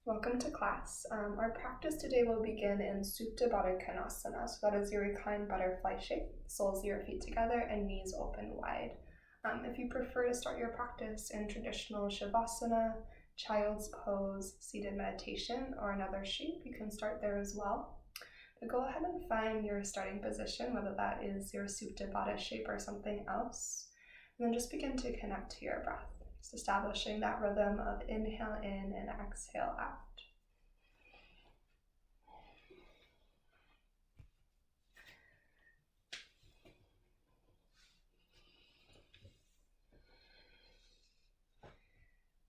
Welcome to class. Our practice today will begin in Supta Baddha Konasana. So that is your reclined butterfly shape, soles of your feet together and knees open wide. If you prefer to start your practice in traditional Shavasana, child's pose, seated meditation, or another shape, you can start there as well. But go ahead and find your starting position, whether that is your Supta Baddha shape or something else. And then just begin to connect to your breath. Just establishing that rhythm of inhale in and exhale out.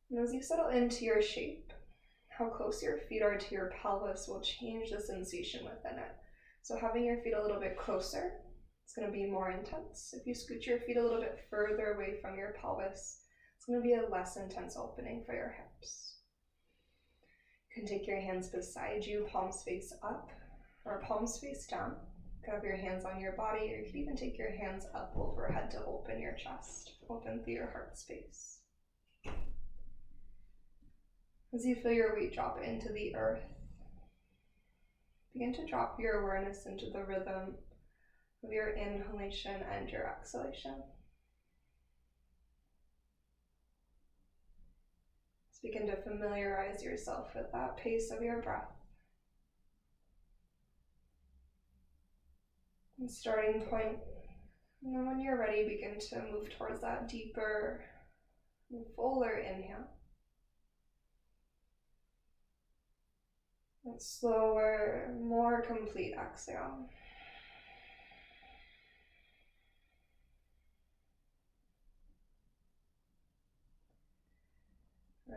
And as you settle into your shape, how close your feet are to your pelvis will change the sensation within it. So having your feet a little bit closer, it's going to be more intense. If you scoot your feet a little bit further away from your pelvis, it's going to be a less intense opening for your hips. You can take your hands beside you, palms face up or palms face down. You can have your hands on your body, or you could even take your hands up overhead to open your chest, open through your heart space. As you feel your weight drop into the earth, begin to drop your awareness into the rhythm of your inhalation and your exhalation. Begin to familiarize yourself with that pace of your breath. And starting point, and then when you're ready, begin to move towards that deeper, fuller inhale. And slower, more complete exhale.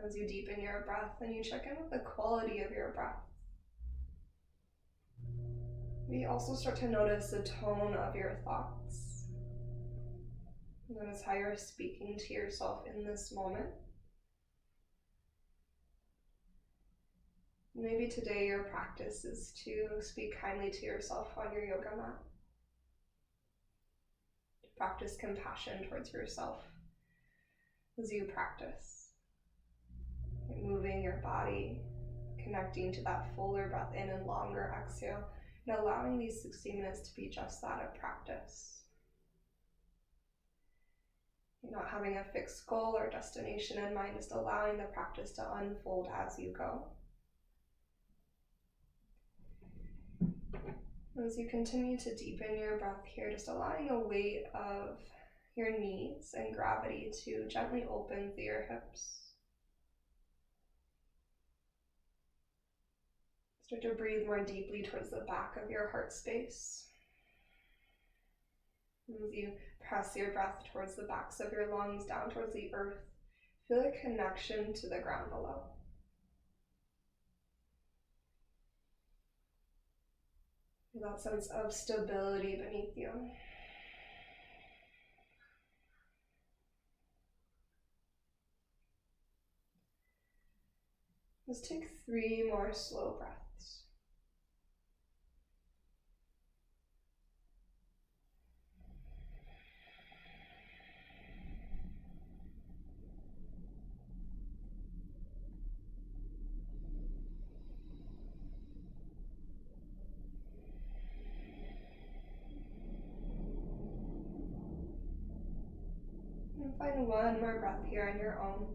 As you deepen your breath and you check in with the quality of your breath, we also start to notice the tone of your thoughts. Notice how you're speaking to yourself in this moment. Maybe today your practice is to speak kindly to yourself on your yoga mat. To practice compassion towards yourself as you practice. Moving your body, connecting to that fuller breath in and longer exhale, and allowing these 60 minutes to be just that, a practice. You're not having a fixed goal or destination in mind, just allowing the practice to unfold as you go. As you continue to deepen your breath here, just allowing the weight of your knees and gravity to gently open through your hips. Start to breathe more deeply towards the back of your heart space. As you press your breath towards the backs of your lungs, down towards the earth, feel a connection to the ground below. Feel that sense of stability beneath you. Let's take 3 more slow breaths. And find 1 more breath here on your own.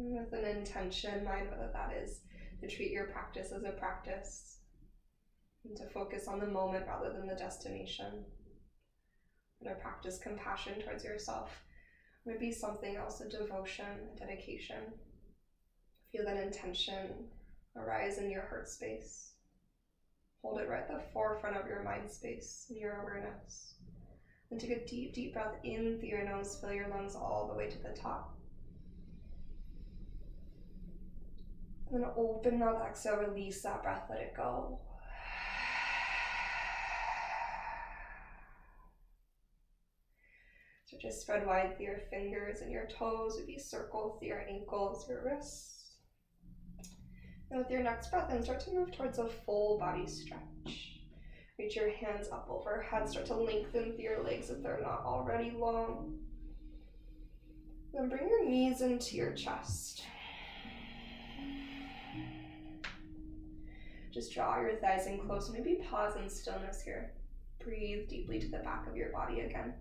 With an intention in mind, whether that is to treat your practice as a practice and to focus on the moment rather than the destination, or to practice compassion towards yourself, or maybe something else, a devotion, a dedication. Feel that intention arise in your heart space. Hold it right at the forefront of your mind space and your awareness. And take a deep, deep breath in through your nose, fill your lungs all the way to the top. And then open up, exhale, release that breath, let it go. So just spread wide through your fingers and your toes, maybe circle through your ankles, your wrists. And with your next breath in, start to move towards a full body stretch. Reach your hands up overhead. Start to lengthen through your legs if they're not already long. Then bring your knees into your chest. Just draw your thighs in close. Maybe pause in stillness here. Breathe deeply to the back of your body again.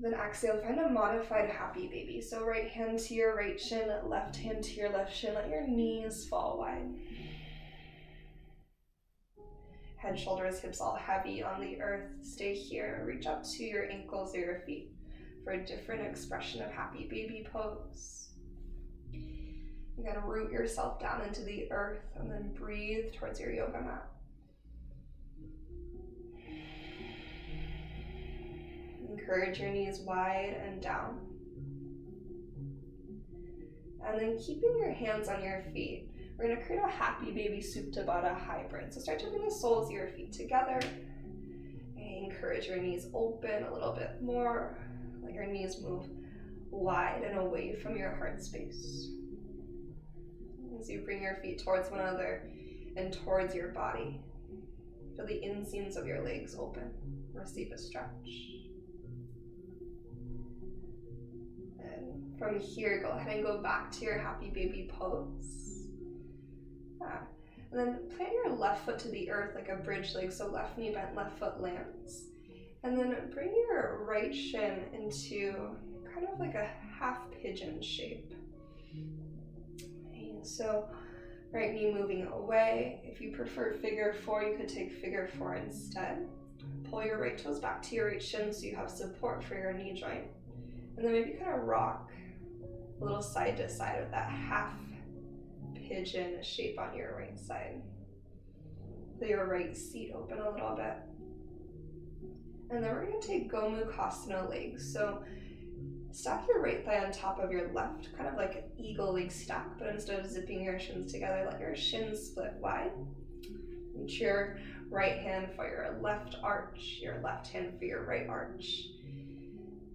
Then exhale, find a modified happy baby. So right hand to your right shin, left hand to your left shin. Let your knees fall wide. Head, shoulders, hips all heavy on the earth. Stay here. Reach up to your ankles or your feet for a different expression of happy baby pose. You gotta root yourself down into the earth and then breathe towards your yoga mat. Encourage your knees wide and down. And then keeping your hands on your feet, we're gonna create a happy baby Supta Baddha hybrid. So start to bring the soles of your feet together. And encourage your knees open a little bit more. Let your knees move wide and away from your heart space. As you bring your feet towards one another and towards your body, feel the inseams of your legs open. Receive a stretch. And from here, go ahead and go back to your happy baby pose. And then plant your left foot to the earth like a bridge leg, so left knee bent, left foot lands. And then bring your right shin into kind of like a half pigeon shape. So right knee moving away. If you prefer figure four, you could take figure four instead. Pull your right toes back to your right shin so you have support for your knee joint. And then maybe kind of rock a little side to side with that half pigeon shape on your right side. Let your right seat open a little bit. And then we're going to take Gomukhasana legs. So stack your right thigh on top of your left, kind of like an eagle leg stack, but instead of zipping your shins together, let your shins split wide. Reach your right hand for your left arch, your left hand for your right arch.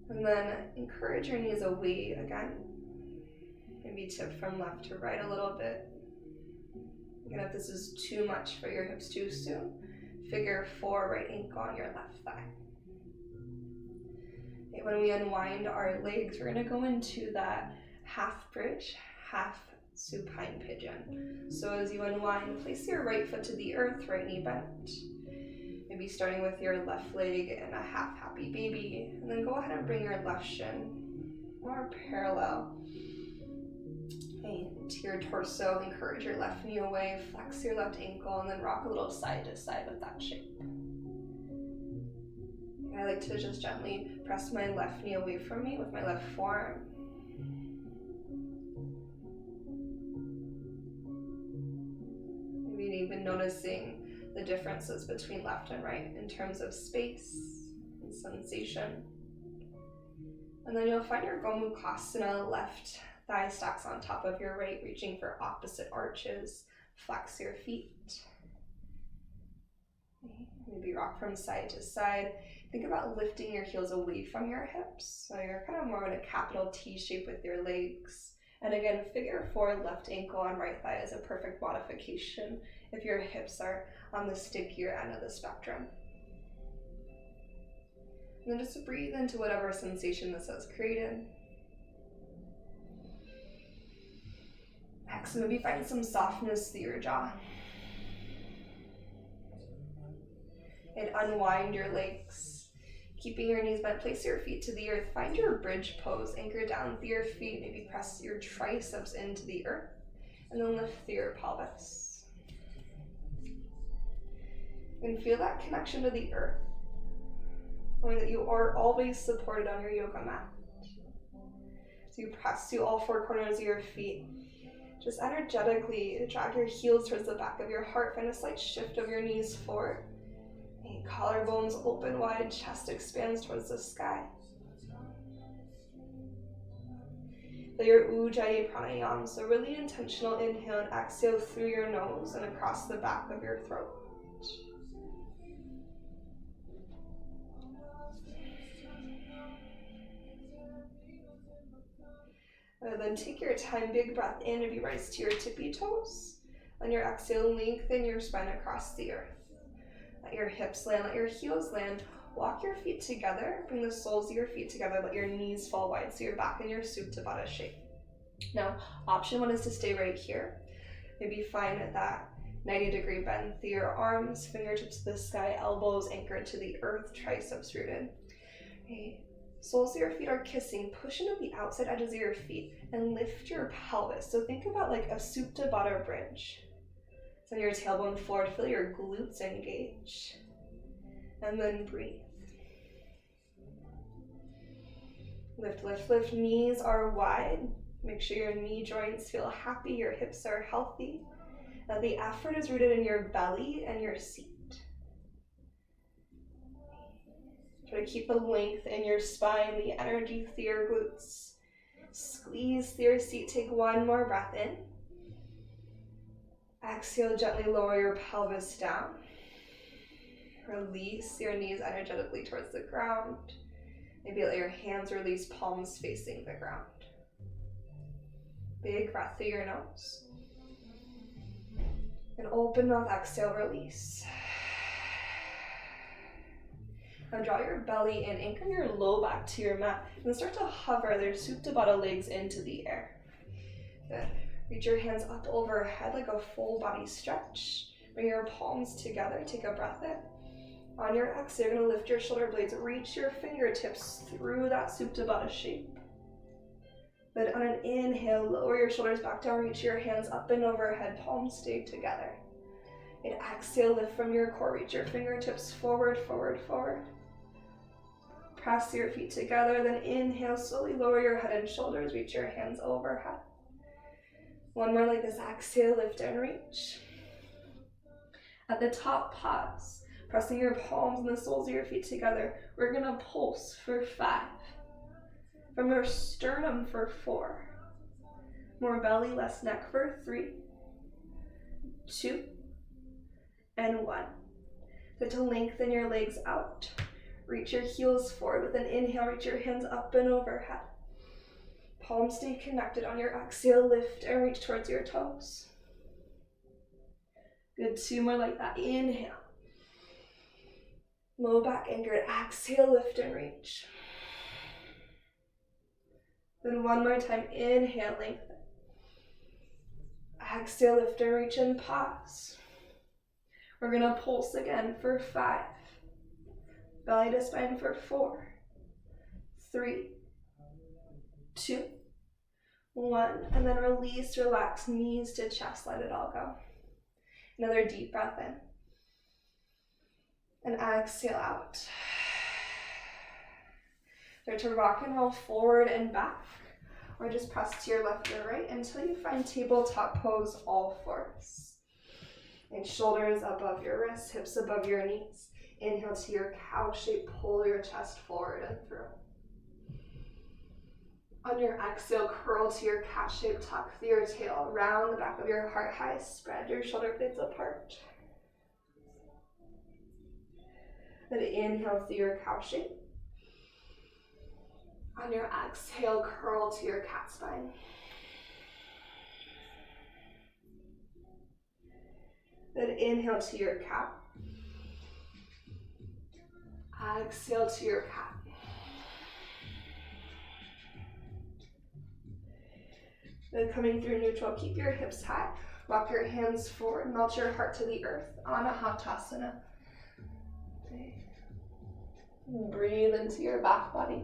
And then encourage your knees away again. Maybe tip from left to right a little bit. Again, if this is too much for your hips too soon, figure four, right ankle on your left thigh. Okay, when we unwind our legs, we're going to go into that half bridge, half supine pigeon. So as you unwind, place your right foot to the earth, right knee bent. Maybe starting with your left leg in a half happy baby, and then go ahead and bring your left shin more parallel to your torso. Encourage your left knee away, flex your left ankle, and then rock a little side to side with that shape. I like to just gently press my left knee away from me with my left forearm. Maybe even noticing the differences between left and right in terms of space and sensation. And then you'll find your Gomukhasana, left thigh stacks on top of your right, reaching for opposite arches. Flex your feet. Maybe rock from side to side. Think about lifting your heels away from your hips. So you're kind of more in a capital T shape with your legs. And again, figure four, left ankle on right thigh is a perfect modification if your hips are on the stickier end of the spectrum. And then just breathe into whatever sensation this has created. Next, maybe find some softness through your jaw. And unwind your legs. Keeping your knees bent, place your feet to the earth. Find your bridge pose. Anchor down through your feet. Maybe press your triceps into the earth. And then lift through your pelvis. And feel that connection to the earth. Knowing that you are always supported on your yoga mat. So you press to all four corners of your feet. Just energetically drag your heels towards the back of your heart. Find a slight shift of your knees forward. Collarbones open wide, chest expands towards the sky. Feel your Ujjayi pranayama, so really intentional inhale and exhale through your nose and across the back of your throat. And then take your time, big breath in, maybe rise to your tippy toes. On your exhale, lengthen your spine across the earth. Let your hips land, let your heels land. Walk your feet together, bring the soles of your feet together, let your knees fall wide so you're back in your Supta Baddha shape. Now, option one is to stay right here. Maybe find that 90-degree bend through your arms, fingertips to the sky, elbows anchored to the earth, triceps rooted. Okay. Soles of your feet are kissing. Push into the outside edges of your feet and lift your pelvis. So think about like a Supta Baddha bridge. Send your tailbone forward, feel your glutes engage. And then breathe. Lift, lift, lift. Knees are wide. Make sure your knee joints feel happy, your hips are healthy. Now the effort is rooted in your belly and your seat. Try to keep the length in your spine, the energy through your glutes. Squeeze through your seat. Take one more breath in. Exhale, gently lower your pelvis down. Release your knees energetically towards the ground. Maybe let your hands release, palms facing the ground. Big breath through your nose. And open mouth, exhale, release. Now draw your belly in, anchor your low back to your mat, and start to hover their Supta Baddha legs into the air. Good. Reach your hands up overhead like a full body stretch. Bring your palms together, take a breath in. On your exhale, you're going to lift your shoulder blades, reach your fingertips through that Supta Baddha shape. Then on an inhale, lower your shoulders back down, reach your hands up and overhead, palms stay together. And exhale, lift from your core, reach your fingertips forward, forward, forward. Press your feet together, then inhale, slowly lower your head and shoulders, reach your hands overhead. One more like this, exhale, lift and reach. At the top, pause, pressing your palms and the soles of your feet together. We're gonna pulse for 5. From your sternum for 4. More belly, less neck for 3, 2, and 1. So to lengthen your legs out. Reach your heels forward. With an inhale, reach your hands up and overhead. Palms stay connected. On your exhale, lift and reach towards your toes. Good, 2 more like that. Inhale. Low back anchored. Exhale, lift and reach. Then 1 more time. Inhale, lengthen. Exhale, lift and reach and pause. We're gonna pulse again for 5. Belly to spine for 4, 3, 2, 1. And then release, relax, knees to chest, let it all go. Another deep breath in. And exhale out. Start to rock and roll forward and back, or just press to your left or right until you find tabletop pose, all fours. And shoulders above your wrists, hips above your knees. Inhale to your cow shape, pull your chest forward and through. On your exhale, curl to your cat shape, tuck through your tail, round the back of your heart high, spread your shoulder blades apart. Then inhale through your cow shape. On your exhale, curl to your cat spine. Then inhale to your cat. Exhale to your cat. Then coming through neutral, keep your hips high. Walk your hands forward, melt your heart to the earth. Anahatasana. Okay. Breathe into your back body.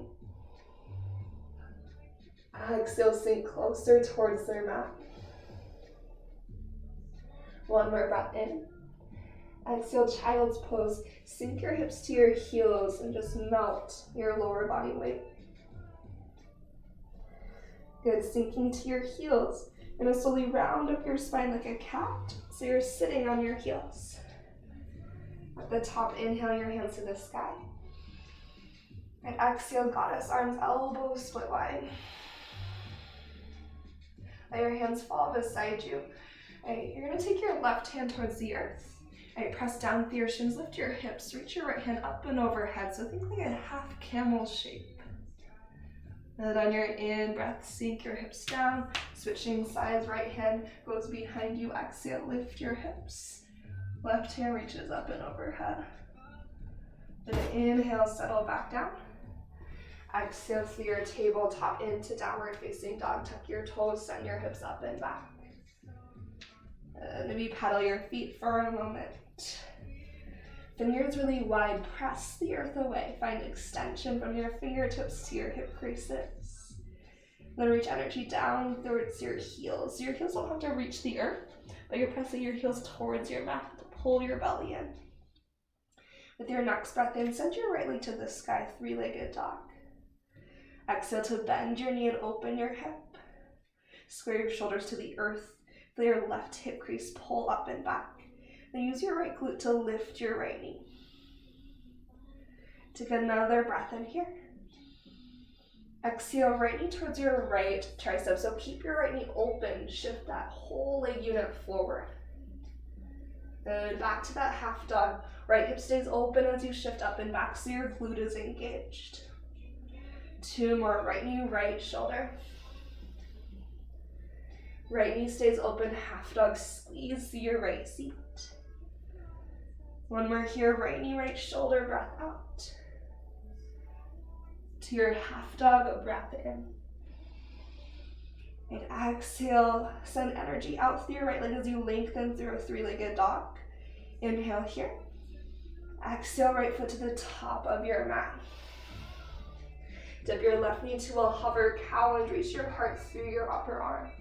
Exhale, sink closer towards their mat. 1 more breath in. Exhale, child's pose. Sink your hips to your heels and just melt your lower body weight. Good, sinking to your heels. You're gonna slowly round up your spine like a cat, so you're sitting on your heels. At the top, inhale your hands to the sky. And exhale, goddess arms, elbows split wide. Let your hands fall beside you. Right, you're gonna take your left hand towards the earth. Right, press down through your shins, lift your hips, reach your right hand up and overhead. So think like a half camel shape. And on your in-breath, sink your hips down. Switching sides, right hand goes behind you. Exhale, lift your hips. Left hand reaches up and overhead. Then inhale, settle back down. Exhale through your tabletop into downward facing dog. Tuck your toes, send your hips up and back. Maybe pedal your feet for a moment. Fingers really wide, press the earth away. Find extension from your fingertips to your hip creases. Then reach energy down towards your heels. Your heels don't have to reach the earth, but you're pressing your heels towards your mat to pull your belly in. With your next breath in, send your right leg to the sky, three-legged dog. Exhale to bend your knee and open your hip. Square your shoulders to the earth. Feel your left hip crease pull up and back. Then use your right glute to lift your right knee. Take another breath in here. Exhale, right knee towards your right tricep. So keep your right knee open. Shift that whole leg unit forward. And back to that half dog. Right hip stays open as you shift up and back so your glute is engaged. 2 more, right knee, right shoulder. Right knee stays open, half dog, squeeze your right seat. 1 more here, right knee, right shoulder, breath out. To your half dog, breath in. And exhale, send energy out through your right leg as you lengthen through a three-legged dog. Inhale here. Exhale, right foot to the top of your mat. Dip your left knee to a hover cow and reach your heart through your upper arms.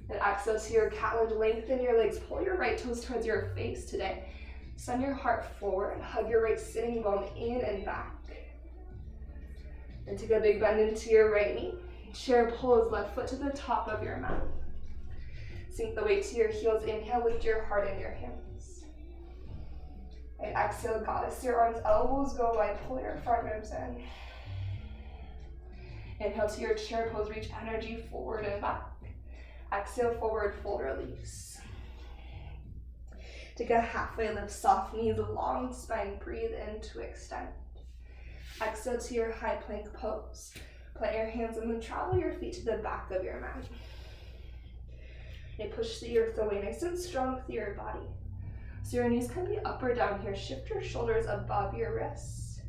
And exhale to your cat lunge, lengthen your legs, pull your right toes towards your face today. Send your heart forward, hug your right sitting bone in and back. And take a big bend into your right knee. Chair pose, left foot to the top of your mat. Sink the weight to your heels, inhale, lift your heart in your hands. And exhale, goddess, your arms, elbows go wide, pull your front ribs in. Inhale to your chair pose, reach energy forward and back. Exhale, forward fold, release. Take a halfway lift, soft knees, long spine, breathe in to extend. Exhale to your high plank pose. Plant your hands and then travel your feet to the back of your mat. And push the earth away nice and strong through your body. So your knees can be up or down here. Shift your shoulders above your wrists.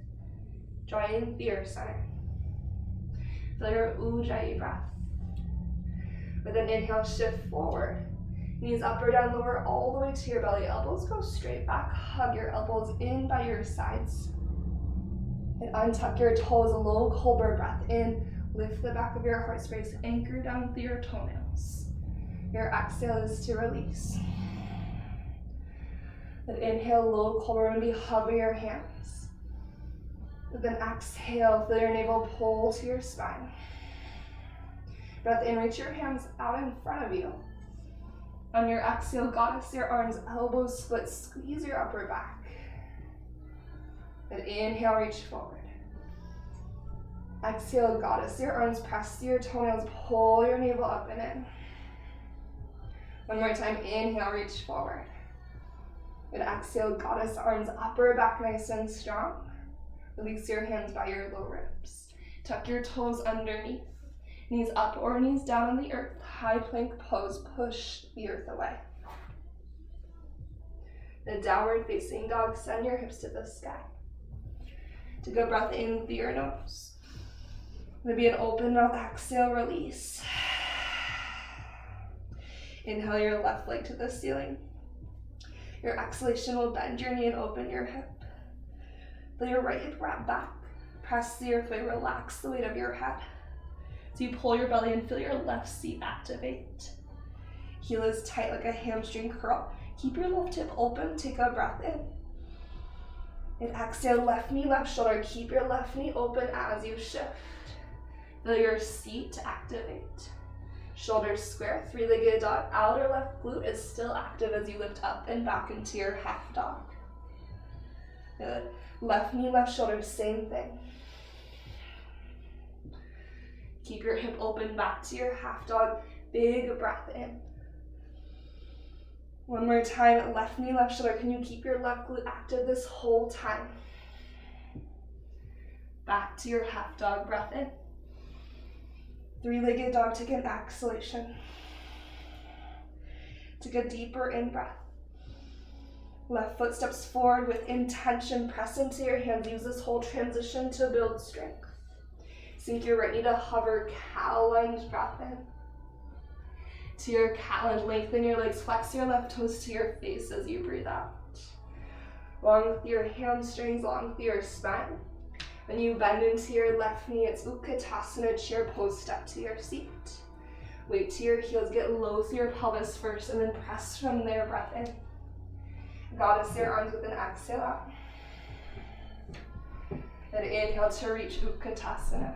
Draw in through your center. Feel your Ujjayi breath. With an inhale, shift forward. Knees up or down, lower all the way to your belly. Elbows go straight back. Hug your elbows in by your sides. And untuck your toes, low cobra breath in. Lift the back of your heart space. Anchor down through your toenails. Your exhale is to release. Then inhale, low cobra, maybe hover your hands. Then exhale, feel your navel pull to your spine. Breath in, reach your hands out in front of you. On your exhale, goddess, your arms, elbows split, squeeze your upper back. Then inhale, reach forward. Exhale, goddess, your arms press to your toenails, pull your navel up and in. 1 more time, inhale, reach forward. And exhale, goddess, arms, upper back nice and strong. Release your hands by your low ribs. Tuck your toes underneath. Knees up or knees down on the earth. High plank pose, push the earth away. The downward facing dog, send your hips to the sky. Take a breath in through your nose. Maybe an open mouth, exhale, release. Inhale your left leg to the ceiling. Your exhalation will bend your knee and open your hip. Feel your right hip wrap back. Press the earth away, relax the weight of your head. So you pull your belly and feel your left seat activate. Heel is tight like a hamstring curl. Keep your left hip open, take a breath in. And exhale, left knee, left shoulder. Keep your left knee open as you shift. Feel your seat activate. Shoulders square, three-legged dog. Outer left glute is still active as you lift up and back into your half dog. Good. Left knee, left shoulder, same thing. Keep your hip open back to your half dog. Big breath in. 1 more time, left knee, left shoulder. Can you keep your left glute active this whole time? Back to your half dog, breath in. Three-legged dog, take an exhalation. Take a deeper in-breath. Left foot steps forward with intention. Press into your hands. Use this whole transition to build strength. Sink your right knee to hover, cow lunge, breath in. To your cat lunge, lengthen your legs, flex your left toes to your face as you breathe out. Long with your hamstrings, long with your spine. When you bend into your left knee, it's Utkatasana, chair pose, step to your seat. Weight to your heels, get low through your pelvis first, and then press from there, breath in. Goddess your arms with an exhale out. Then inhale to reach Utkatasana.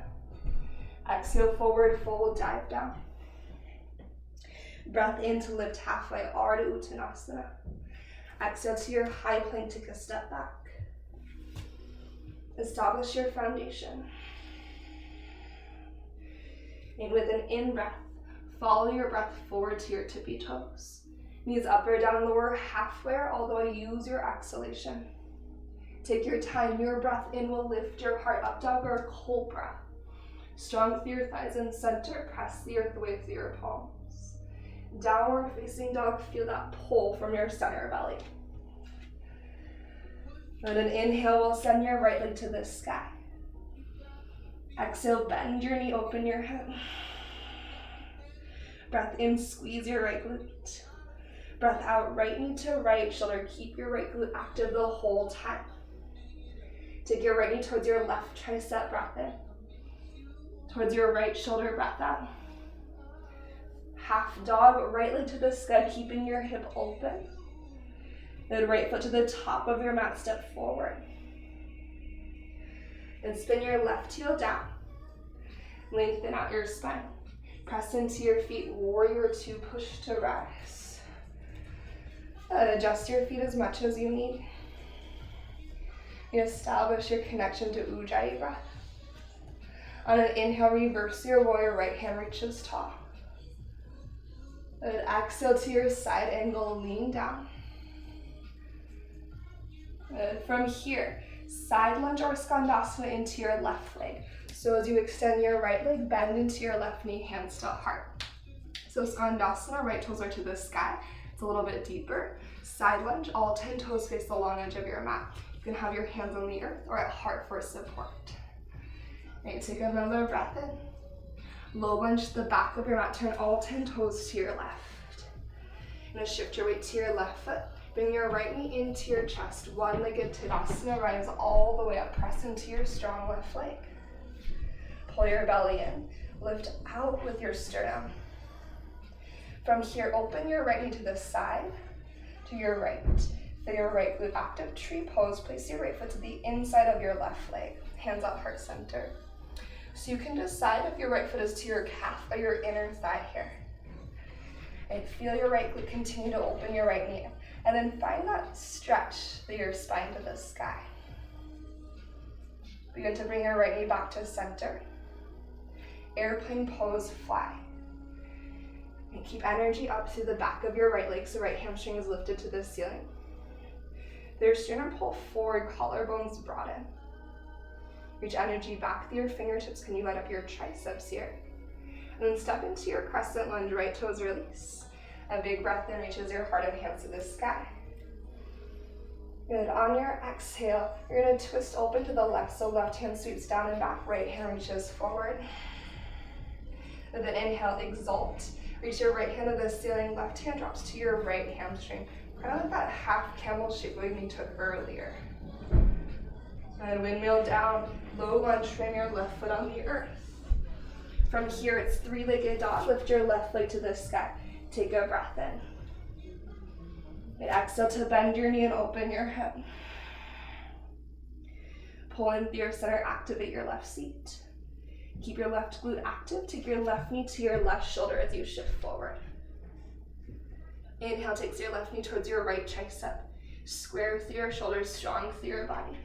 Exhale, forward fold, dive down. Breath in to lift halfway, Ardha Uttanasana. Exhale to your high plank, take a step back. Establish your foundation. And with an in-breath, follow your breath forward to your tippy toes. Knees up or down, lower halfway, although use your exhalation. Take your time. Your breath in will lift your heart, up dog or cobra. Strong through your thighs and center, press the earth away through your palms. Downward facing dog, feel that pull from your center belly. And an inhale will send your right leg to the sky. Exhale, bend your knee, open your hip. Breath in, squeeze your right glute. Breath out, right knee to right shoulder. Keep your right glute active the whole time. Take your right knee towards your left tricep, breath in. Towards your right shoulder, breath out. Half dog, right leg to the sky, keeping your hip open. Then right foot to the top of your mat, step forward. And spin your left heel down. Lengthen out your spine. Press into your feet, warrior two, push to rise. And adjust your feet as much as you need. You establish your connection to Ujjayi breath. On an inhale, reverse your warrior, right hand reaches tall. And exhale to your side angle, lean down. From here, side lunge or skandasana into your left leg. So as you extend your right leg, bend into your left knee, hands to heart. So skandasana, right toes are to the sky. It's a little bit deeper. Side lunge, all 10 toes face the long edge of your mat. You can have your hands on the earth or at heart for support. Okay, take another breath in. Low lunge to the back of your mat, turn all 10 toes to your left. You're gonna shift your weight to your left foot. Bring your right knee into your chest. One-legged Tadasana, rise all the way up. Press into your strong left leg. Pull your belly in. Lift out with your sternum. From here, open your right knee to the side, to your right. Feel your right glute active, tree pose. Place your right foot to the inside of your left leg. Hands at heart center. So you can decide if your right foot is to your calf or your inner thigh here. And feel your right glute continue to open your right knee. And then find that stretch through your spine to the sky. Begin to bring your right knee back to center. Airplane pose, fly. And keep energy up through the back of your right leg so right hamstring is lifted to the ceiling. Their sternum pull forward, collarbones broaden. Reach energy back through your fingertips. Can you light up your triceps here? And then step into your crescent lunge, right toes release. A big breath in reaches your heart and hands to the sky. Good. On your exhale, you're going to twist open to the left, so left hand sweeps down and back, right hand reaches forward. And then inhale, exalt. Reach your right hand to the ceiling, left hand drops to your right hamstring. Kind of like that half camel shape we took earlier. And windmill down, low lunge, frame your left foot on the earth. From here, it's three-legged dog. Lift your left leg to the sky. Take a breath in. And exhale to bend your knee and open your hip. Pull in through your center, activate your left seat. Keep your left glute active. Take your left knee to your left shoulder as you shift forward. Inhale takes your left knee towards your right tricep. Square through your shoulders, strong through your body.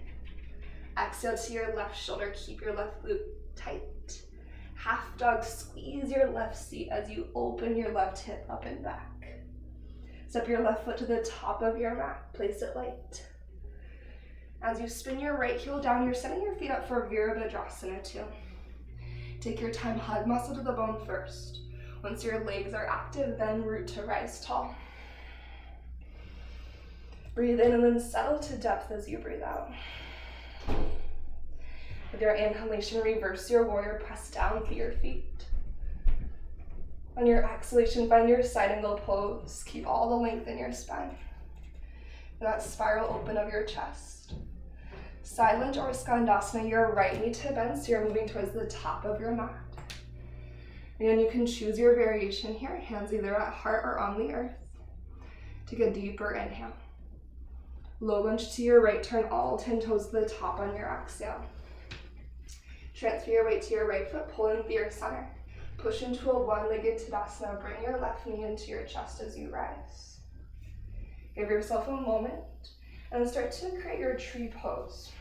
Exhale to your left shoulder. Keep your left glute tight. Half dog, squeeze your left seat as you open your left hip up and back. Step your left foot to the top of your mat, place it light. As you spin your right heel down, you're setting your feet up for Virabhadrasana 2. Take your time, hug muscle to the bone first. Once your legs are active, then root to rise tall. Breathe in and then settle to depth as you breathe out. With your inhalation, reverse your warrior, press down through your feet. On your exhalation, find your side angle pose. Keep all the length in your spine. That spiral open of your chest. Side lunge or skandasana, your right knee to bend, so you're moving towards the top of your mat. And you can choose your variation here, hands either at heart or on the earth. Take a deeper inhale. Low lunge to your right, turn all 10 toes to the top on your exhale. Transfer your weight to your right foot, pull in through your center. Push into a one-legged Tadasana, bring your left knee into your chest as you rise. Give yourself a moment, and then start to create your tree pose.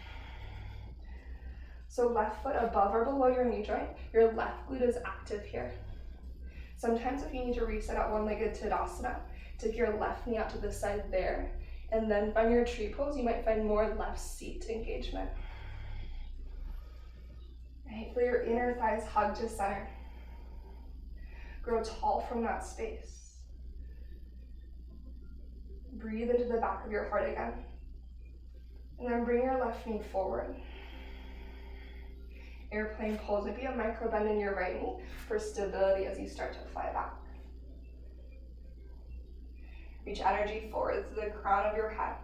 So left foot above or below your knee joint, your left glute is active here. Sometimes if you need to reset at one-legged Tadasana, take your left knee out to the side there, and then find your tree pose. You might find more left seat engagement. Right, feel your inner thighs hug to center. Grow tall from that space. Breathe into the back of your heart again. And then bring your left knee forward. Airplane pose, maybe a micro bend in your right knee for stability as you start to fly back. Reach energy forward to the crown of your head.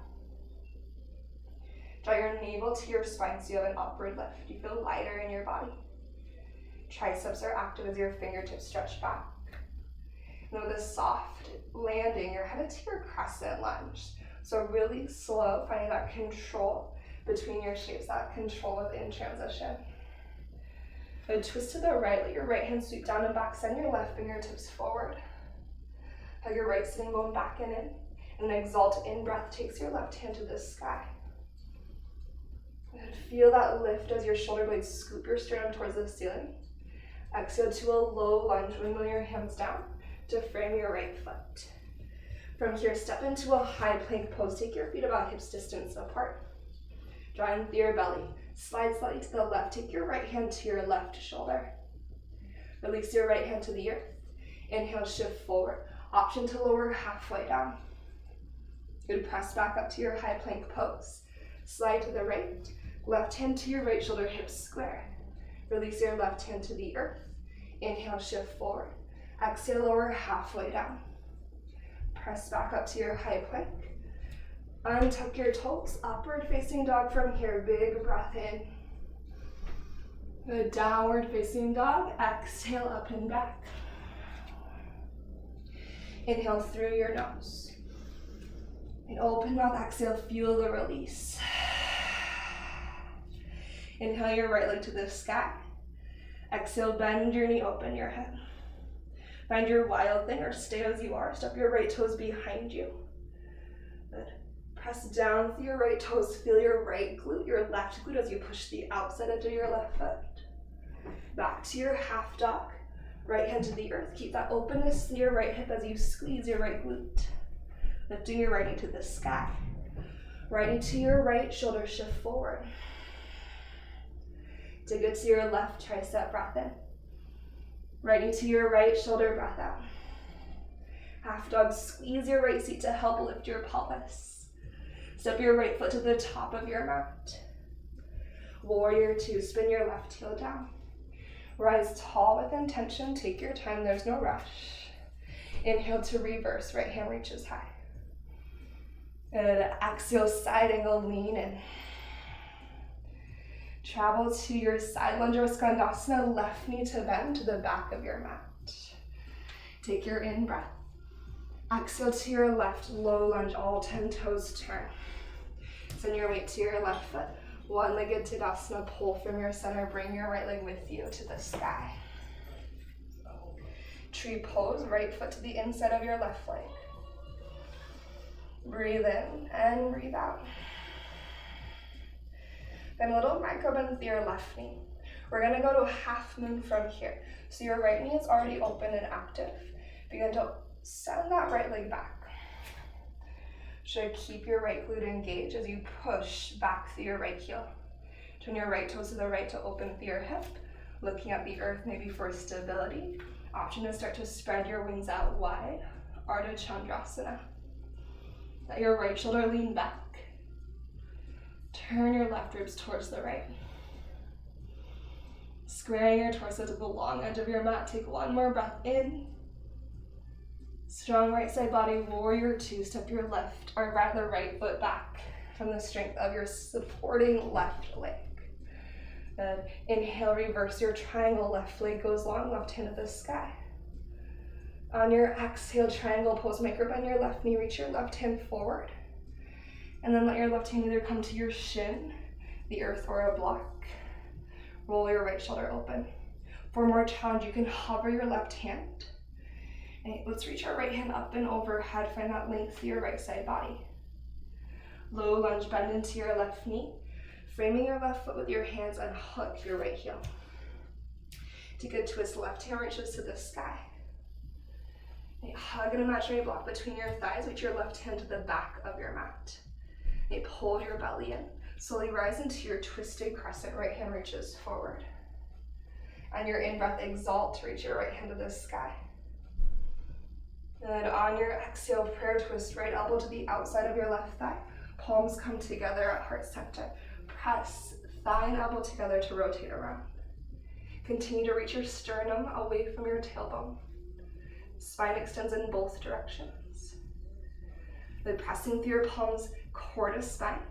Draw your navel to your spine so you have an upward lift. You feel lighter in your body. Triceps are active as your fingertips stretch back. And with a soft landing, you're headed to your crescent lunge. So really slow, finding that control between your shapes, that control within transition. Then twist to the right, let your right hand sweep down and back, send your left fingertips forward. Hug your right sitting bone back and in. And then exalt in breath, takes your left hand to the sky. And feel that lift as your shoulder blades scoop your sternum towards the ceiling. Exhale to a low lunge, windmill your hands down to frame your right foot. From here, step into a high plank pose. Take your feet about hips distance apart. Draw in through your belly. Slide slightly to the left. Take your right hand to your left shoulder. Release your right hand to the earth. Inhale, shift forward. Option to lower halfway down. Good, press back up to your high plank pose. Slide to the right. Left hand to your right shoulder, hips square. Release your left hand to the earth. Inhale, shift forward. Exhale, lower halfway down. Press back up to your high plank. Untuck your toes, upward facing dog from here. Big breath in. Good, downward facing dog. Exhale, up and back. Inhale through your nose. And open mouth, exhale, feel the release. Inhale your right leg to the sky. Exhale, bend your knee, open your head. Find your wild thing or stay as you are. Step your right toes behind you. Good. Press down through your right toes. Feel your right glute, your left glute as you push the outside edge of your left foot. Back to your half dog. Right hand to the earth. Keep that openness to your right hip as you squeeze your right glute. Lifting your right knee to the sky. Right knee to your right, shoulder shift forward. Dig it to your left tricep, breath in. Right knee to your right, shoulder, breath out. Half dog, squeeze your right seat to help lift your pelvis. Step your right foot to the top of your mat. Warrior 2, spin your left heel down. Rise tall with intention, take your time, there's no rush. Inhale to reverse, right hand reaches high. Good, exhale, side angle, lean in. Travel to your side lunge or skandasana, left knee to bend to the back of your mat. Take your in breath. Exhale to your left, low lunge, all 10 toes turn. Send your weight to your left foot. One-legged Tadasana, pull from your center, bring your right leg with you to the sky. Tree pose, right foot to the inside of your left leg. Breathe in and breathe out. Then a little micro bend through your left knee. We're gonna go to a half moon from here. So your right knee is already open and active. Begin to send that right leg back. Should keep your right glute engaged as you push back through your right heel. Turn your right toes to the right to open through your hip, looking at the earth maybe for stability. Option to start to spread your wings out wide, Ardha Chandrasana. Let your right shoulder lean back. Turn your left ribs towards the right. Squaring your torso to the long edge of your mat. Take one more breath in. Strong right side body, warrior two. Step your left, or rather right foot back from the strength of your supporting left leg. Then inhale, reverse your triangle. Left leg goes long, left hand to the sky. On your exhale, triangle pose, microbend your left knee, reach your left hand forward. And then let your left hand either come to your shin, the earth, or a block. Roll your right shoulder open. For more challenge, you can hover your left hand. And let's reach our right hand up and overhead. Find that length through your right side body. Low lunge, bend into your left knee. Framing your left foot with your hands and hook your right heel. Take a twist, left hand reaches to the sky. And hug an imaginary block between your thighs. Reach your left hand to the back of your mat. And pull your belly in. Slowly rise into your twisted crescent. Right hand reaches forward. On your in-breath, exalt to reach your right hand to the sky. And on your exhale, prayer twist, right elbow to the outside of your left thigh. Palms come together at heart center. Press thigh and elbow together to rotate around. Continue to reach your sternum away from your tailbone. Spine extends in both directions. Then pressing through your palms, core to spine.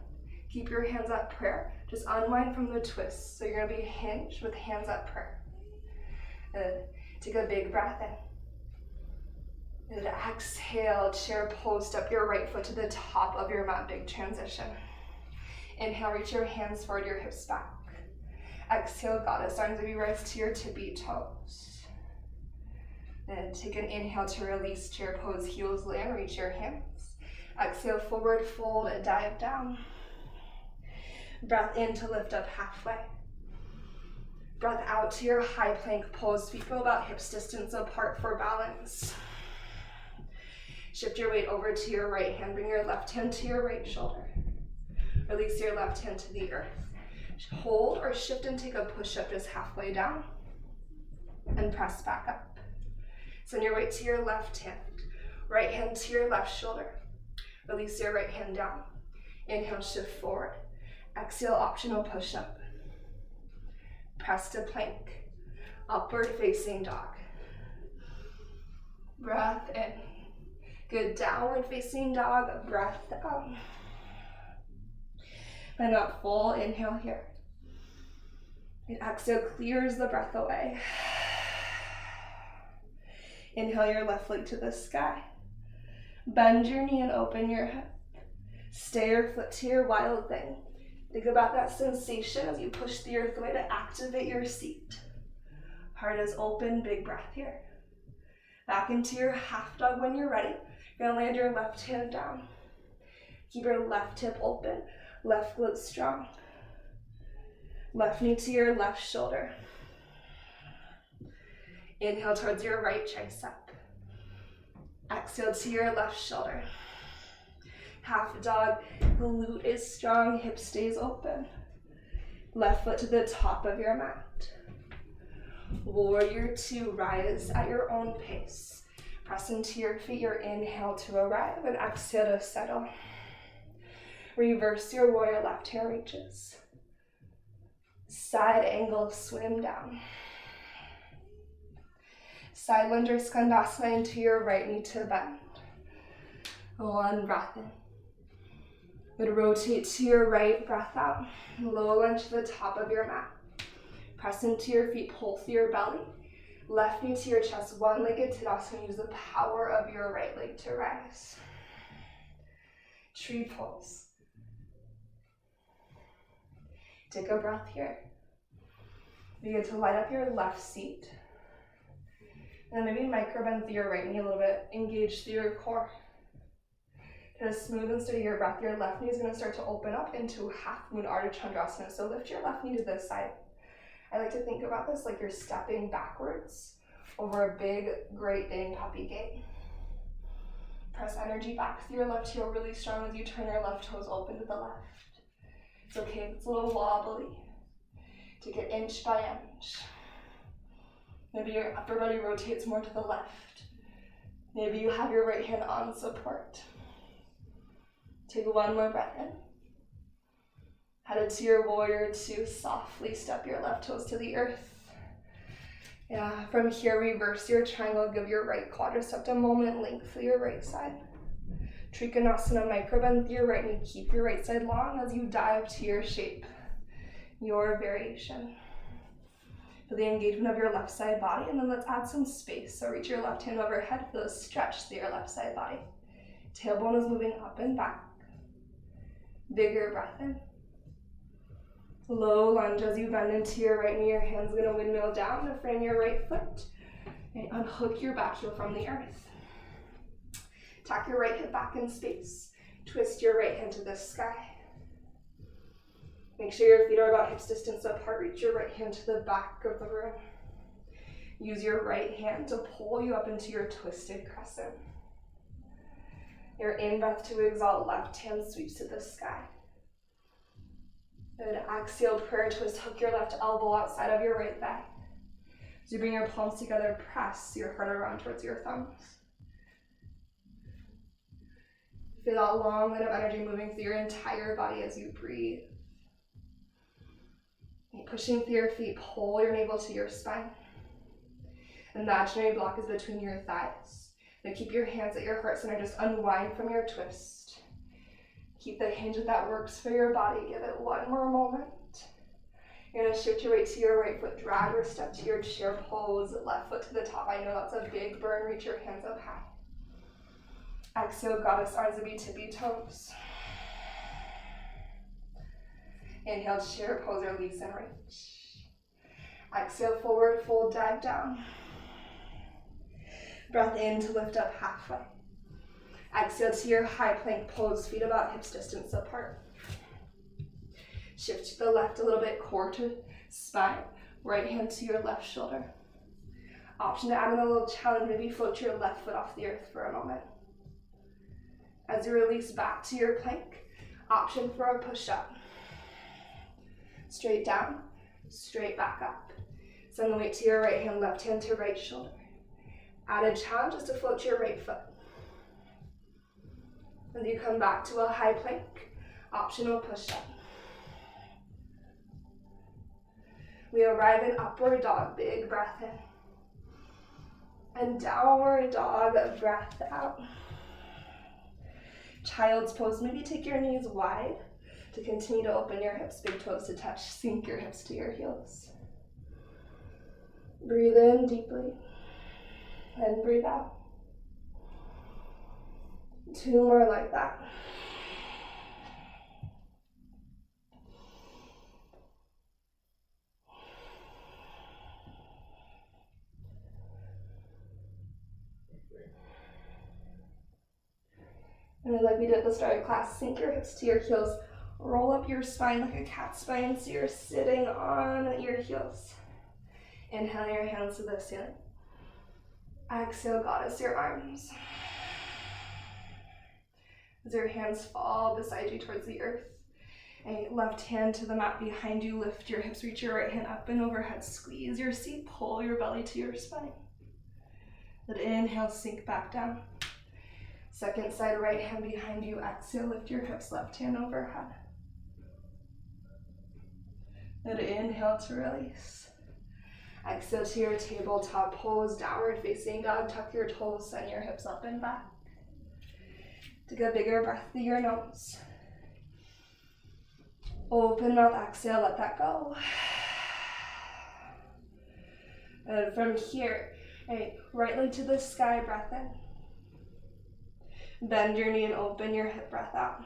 Keep your hands at prayer. Just unwind from the twist. So you're gonna be hinged with hands at prayer. And take a big breath in. And exhale, chair pose. Step your right foot to the top of your mat, big transition. Inhale, reach your hands forward, your hips back. Exhale, goddess arms as you rise to your tippy toes. Then take an inhale to release, chair pose, heels land, reach your hands. Exhale, forward fold and dive down. Breath in to lift up halfway. Breath out to your high plank pose. Feet go about hips distance apart for balance. Shift your weight over to your right hand. Bring your left hand to your right shoulder. Release your left hand to the earth. Hold or shift and take a push-up just halfway down. And press back up. Send your weight to your left hand. Right hand to your left shoulder. Release your right hand down. Inhale, shift forward. Exhale, optional push-up. Press to plank. Upward facing dog. Breath in. Good, downward facing dog, breath out. Find that full inhale here. And exhale, clears the breath away. Inhale your left leg to the sky. Bend your knee and open your hip. Stay your foot to your wild thing. Think about that sensation as you push the earth away to activate your seat. Heart is open, big breath here. Back into your half dog when you're ready. You're gonna land your left hand down. Keep your left hip open, left glute strong. Left knee to your left shoulder. Inhale towards your right tricep. Exhale to your left shoulder. Half dog, glute is strong, hip stays open. Left foot to the top of your mat. Warrior two, rise at your own pace. Press into your feet, your inhale to arrive, and exhale to settle. Reverse your warrior, left hand reaches. Side angle, swim down. Side lunge or skandasana into your right knee to bend. One breath in. Good, rotate to your right, breath out. Low lunge to the top of your mat. Press into your feet, pull through your belly. Left knee to your chest, one-legged Tadasana. Use the power of your right leg to rise. Tree pose. Take a breath here. Begin to light up your left seat. And then maybe micro-bend through your right knee a little bit. Engage through your core. To smooth and steady your breath, your left knee is going to start to open up into half moon Ardha Chandrasana. So lift your left knee to this side. I like to think about this like you're stepping backwards over a big Great Dane puppy gate. Press energy back through your left heel really strong as you turn your left toes open to the left. It's okay if it's a little wobbly. Take it inch by inch. Maybe your upper body rotates more to the left. Maybe you have your right hand on support. Take one more breath in. Headed to your warrior two, softly step your left toes to the earth. Yeah, from here, reverse your triangle, give your right quadricep a moment, lengthen your right side. Trikonasana, microbend through your right knee, keep your right side long as you dive to your shape, your variation. Feel the engagement of your left side body, and then let's add some space. So reach your left hand overhead, feel a stretch through your left side body. Tailbone is moving up and back. Bigger breath in. Low lunge as you bend into your right knee, your hand's gonna windmill down to frame your right foot. And unhook your back heel from the earth. Tack your right hip back in space. Twist your right hand to the sky. Make sure your feet are about hips distance apart. Reach your right hand to the back of the room. Use your right hand to pull you up into your twisted crescent. Your in-breath to exhale, left hand sweeps to the sky. Good. Exhale, prayer twist. Hook your left elbow outside of your right thigh. As you bring your palms together, press your heart around towards your thumbs. Feel that long line of energy moving through your entire body as you breathe. Pushing through your feet, pull your navel to your spine. Imaginary block is between your thighs. Now keep your hands at your heart center, just unwind from your twist. Keep the hinge that works for your body. Give it one more moment. You're gonna shift your weight to your right foot, drag or step to your chair pose, left foot to the top. I know that's a big burn, reach your hands up high. Exhale, goddess arms to be tippy toes. Inhale, chair pose, release and reach. Exhale, forward fold, dive down. Breath in to lift up halfway. Exhale to your high plank pose, feet about hips distance apart. Shift to the left a little bit, core to spine, right hand to your left shoulder. Option to add in a little challenge, maybe float your left foot off the earth for a moment. As you release back to your plank, option for a push-up. Straight down, straight back up. Send the weight to your right hand, left hand to right shoulder. Added challenge is to float your right foot. As you come back to a high plank, optional push-up. We arrive in upward dog, big breath in. And downward dog, breath out. Child's pose, maybe take your knees wide to continue to open your hips, big toes to touch, sink your hips to your heels. Breathe in deeply and breathe out. 2 more like that. And then like we did at the start of class, sink your hips to your heels, roll up your spine like a cat spine so you're sitting on your heels. Inhale your hands to the ceiling. Exhale, goddess, your arms. As your hands fall beside you towards the earth, a left hand to the mat behind you, lift your hips, reach your right hand up and overhead, squeeze your seat, pull your belly to your spine. Let inhale, sink back down. Second side, right hand behind you, exhale, lift your hips, left hand overhead. Let inhale to release. Exhale to your tabletop pose, downward facing dog, tuck your toes, send your hips up and back. Take a bigger breath through your nose. Open mouth, exhale, let that go. And from here, right leg to the sky, breath in. Bend your knee and open your hip, breath out.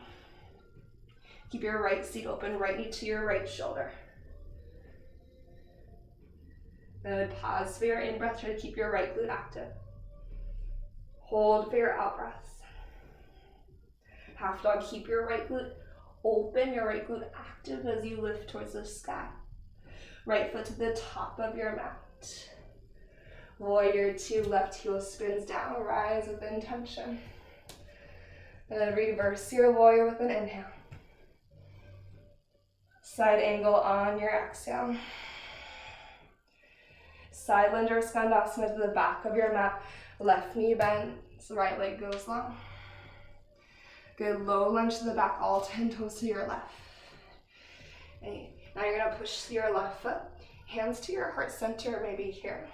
Keep your right seat open, right knee to your right shoulder. Then pause for your in-breath, try to keep your right glute active. Hold for your out-breath. Half dog, keep your right glute open, your right glute active as you lift towards the sky. Right foot to the top of your mat. Warrior two, left heel spins down, rise with intention. And reverse your warrior with an inhale. Side angle on your exhale. Side lunge or skandasana to the back of your mat. Left knee bends, right leg goes long. Good, low lunge to the back, all 10 toes to your left. Okay. Now you're gonna push to your left foot, hands to your heart center, maybe here.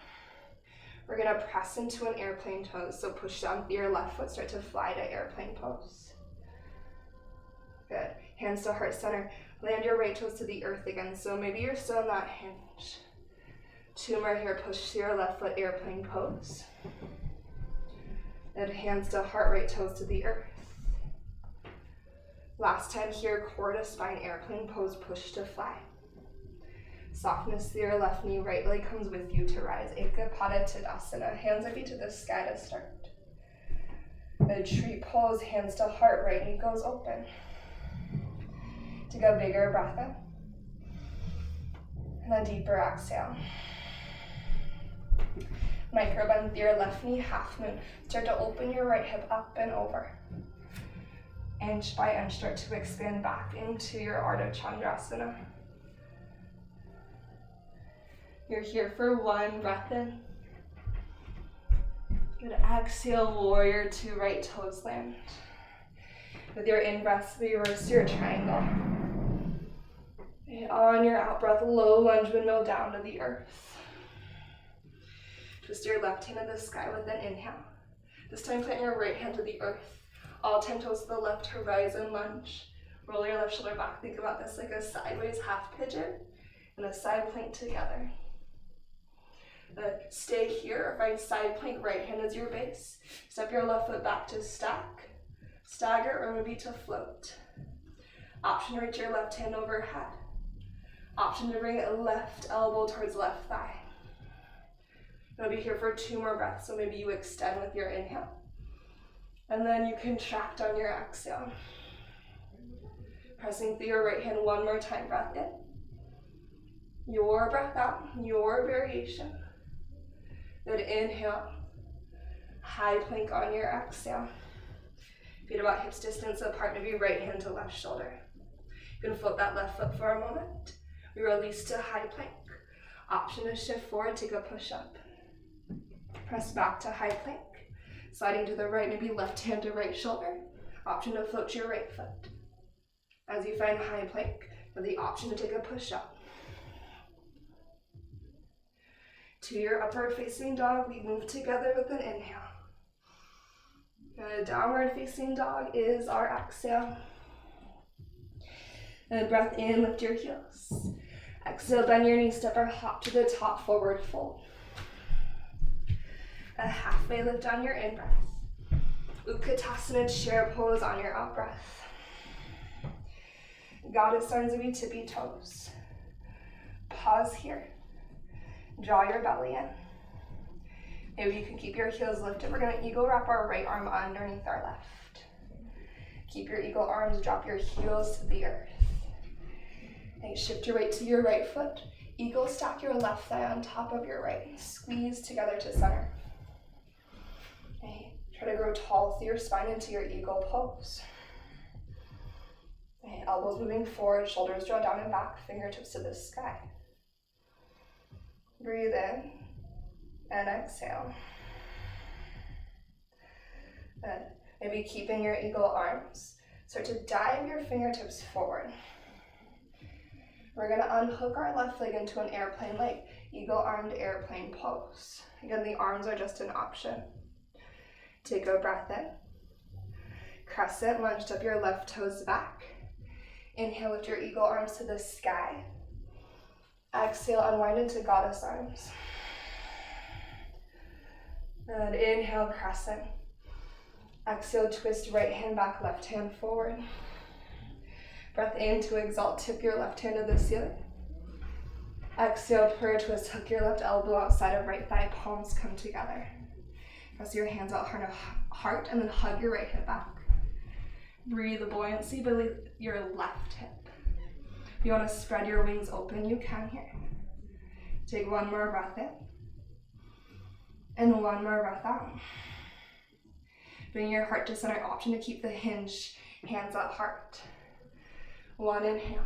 We're gonna press into an airplane pose, so push down your left foot, start to fly to airplane pose. Good, hands to heart center, land your right toes to the earth again, so maybe you're still in that hinge. 2 more here, push to your left foot, airplane pose. And hands to heart, right toes to the earth. Last time here, core to spine, airplane pose, push to fly. Softness to your left knee, right leg comes with you to rise. Ekapada Tadasana, hands and feet to the sky to start. The tree pose, hands to heart, right knee goes open. Take a bigger breath in. And a deeper exhale. Micro bend with your left knee, half moon. Start to open your right hip up and over. Inch by inch, start to expand back into your Ardha Chandrasana. You're here for 1 breath in. Good, exhale, warrior 2, right toes land. With your in-breath, reverse your triangle. And on your out-breath, low lunge, windmill down to the earth. Twist your left hand to the sky with an inhale. This time plant your right hand to the earth. All 10 toes to the left, horizon lunge. Roll your left shoulder back. Think about this like a sideways half pigeon and a side plank together. Stay here or find side plank, right hand as your base. Step your left foot back to stack, stagger, or maybe to float. Option to reach your left hand overhead. Option to bring left elbow towards left thigh. You'll be here for 2 more breaths, so maybe you extend with your inhale. And then you contract on your exhale. Pressing through your right hand 1 more time, breath in. Your breath out, your variation. Good, inhale. High plank on your exhale. Feet about hips distance apart, maybe right hand to left shoulder. You can float that left foot for a moment. We release to high plank. Option to shift forward, take a push up. Press back to high plank. Sliding to the right, maybe left hand to right shoulder. Option to float your right foot. As you find high plank, with the option to take a push up. To your upward facing dog, we move together with an inhale. And a downward facing dog is our exhale. And breath in, lift your heels. Exhale, bend your knees, step or hop to the top, forward fold. A halfway lift on your in-breath. Utkatasana chair pose on your out-breath. Goddess arms will be tippy toes. Pause here. Draw your belly in. Maybe you can keep your heels lifted. We're gonna eagle wrap our right arm underneath our left. Keep your eagle arms, drop your heels to the earth. And shift your weight to your right foot. Eagle stack your left thigh on top of your right. Squeeze together to center. Okay. Try to grow tall through your spine into your eagle pose. Okay. Elbows moving forward, shoulders draw down and back, fingertips to the sky. Breathe in and exhale. Good. Maybe keeping your eagle arms. Start to dive your fingertips forward. We're going to unhook our left leg into an airplane leg, eagle armed airplane pose. Again, the arms are just an option. Take a breath in. Crescent lunge up your left toes back. Inhale, lift your eagle arms to the sky. Exhale, unwind into goddess arms. And inhale, crescent. Exhale, twist right hand back, left hand forward. Breath in to exalt, tip your left hand to the ceiling. Exhale, prayer twist, hook your left elbow outside of right thigh, palms come together. Press your hands out heart and then hug your right hip back. Breathe the buoyancy beneath your left hip. If you want to spread your wings open, you can here. Take 1 more breath in. And 1 more breath out. Bring your heart to center, option to keep the hinge, hands at heart. One inhale.